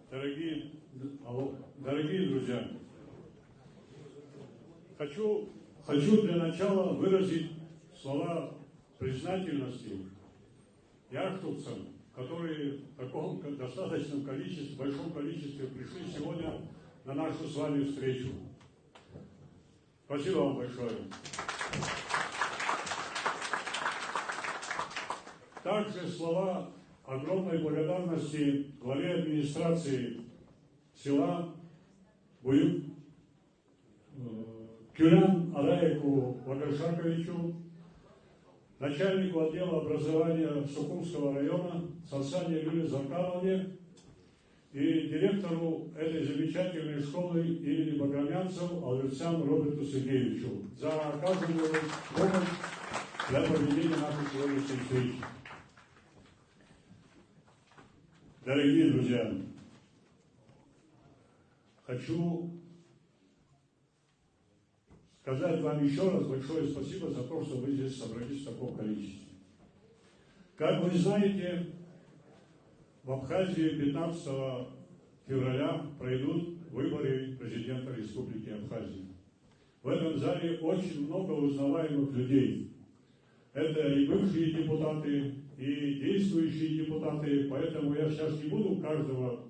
Дорогие, дорогие друзья, хочу для начала выразить слова признательности яхтовцам, которые в таком достаточном количестве, большом количестве пришли сегодня на нашу с вами встречу. Спасибо вам большое. Также слова огромной благодарности главе администрации села Кюлян Араеку Вагаршаковичу, начальнику отдела образования Сухумского района Сансане Юлии Закановне и директору этой замечательной школы имени Баграмянцев Алверсяну Роберту Сергеевичу за оказанную помощь для проведения нашей сегодняшней встречи. Дорогие друзья, хочу сказать вам еще раз большое спасибо за то, что вы здесь собрались в таком количестве. Как вы знаете, в Абхазии 15 февраля пройдут выборы президента Республики Абхазия. В этом зале очень много узнаваемых людей. Это и бывшие депутаты, и действующие депутаты, поэтому я сейчас не буду каждого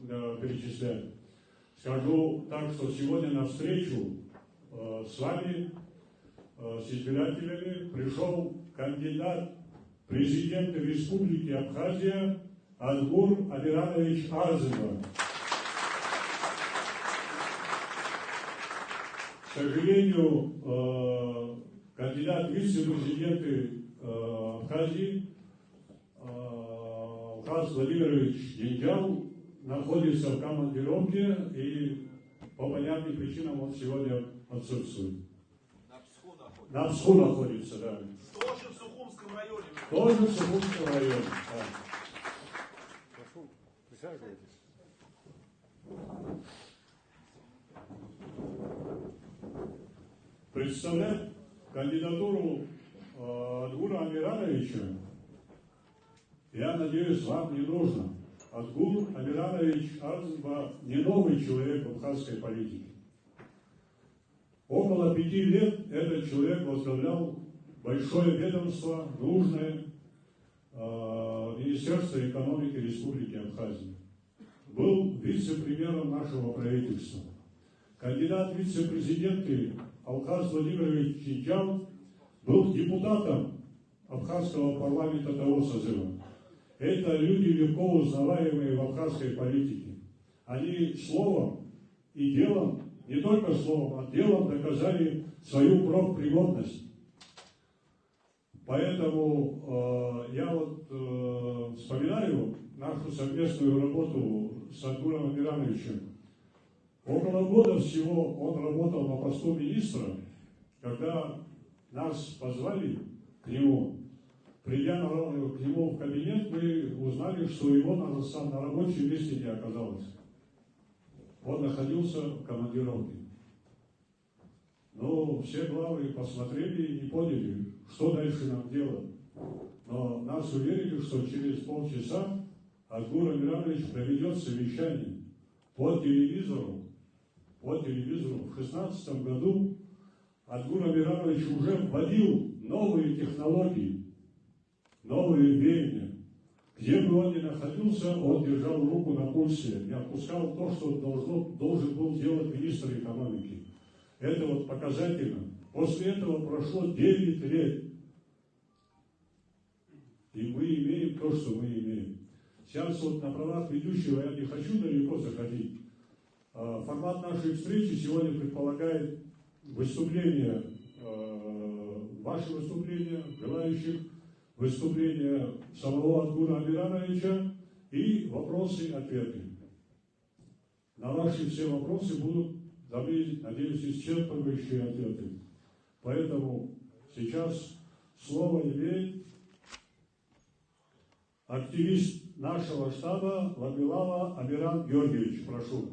перечислять. Скажу так, что сегодня на встречу с вами, с избирателями, пришел кандидат президента Республики Абхазия Адгур Амиранович Арзева. К сожалению, кандидат вице-президента Абхазии Алхаз Владимирович Деньджал находится в командировке, и по понятным причинам он сегодня отсутствует. На Псху находится, да. Тоже в Сухумском районе. Тоже в Сухумском районе, да. Прошу, присаживайтесь. Представлять кандидатуру Адгура Амирановича, я надеюсь, вам не нужно. Адгур Амиранович Арзева не новый человек в абхазской политике. Около 5 лет этот человек возглавлял большое ведомство, нужное Министерство экономики Республики Абхазия. Был вице-премьером нашего правительства. Кандидат в вице-президенты Алхаз Владимирович Деньджал был депутатом абхазского парламента того созыва. Это люди легко узнаваемые в абхазской политике. Они словом и делом, не только словом, а делом доказали свою профпригодность. Поэтому я вспоминаю нашу совместную работу с Адгуром Амирановичем. Около года всего он работал на посту министра, когда нас позвали к нему. Придя к нему в кабинет, мы узнали, что его на рабочем месте не оказалось. Он находился в командировке. Но все главы посмотрели и не поняли, что дальше нам делать. Но нас уверили, что через полчаса Адгур Амиранович проведет совещание по телевизору. В 2016 году Адгур Амиранович уже вводил новые технологии, новые веяния. Где бы он ни находился, он держал руку на пульсе, не отпускал то, что должен был делать министр экономики. Это вот показательно. После этого прошло 9 лет. И мы имеем то, что мы имеем. Сейчас вот на правах ведущего я не хочу далеко заходить. Формат нашей встречи сегодня предполагает выступление, ваше выступление, желающих, выступление самого Адгура Амирановича и вопросы-ответы. На ваши все вопросы будут даны, надеюсь, исчерпывающие ответы. Поэтому сейчас слово имеет активист нашего штаба Ламилава Амиран Георгиевич. Прошу.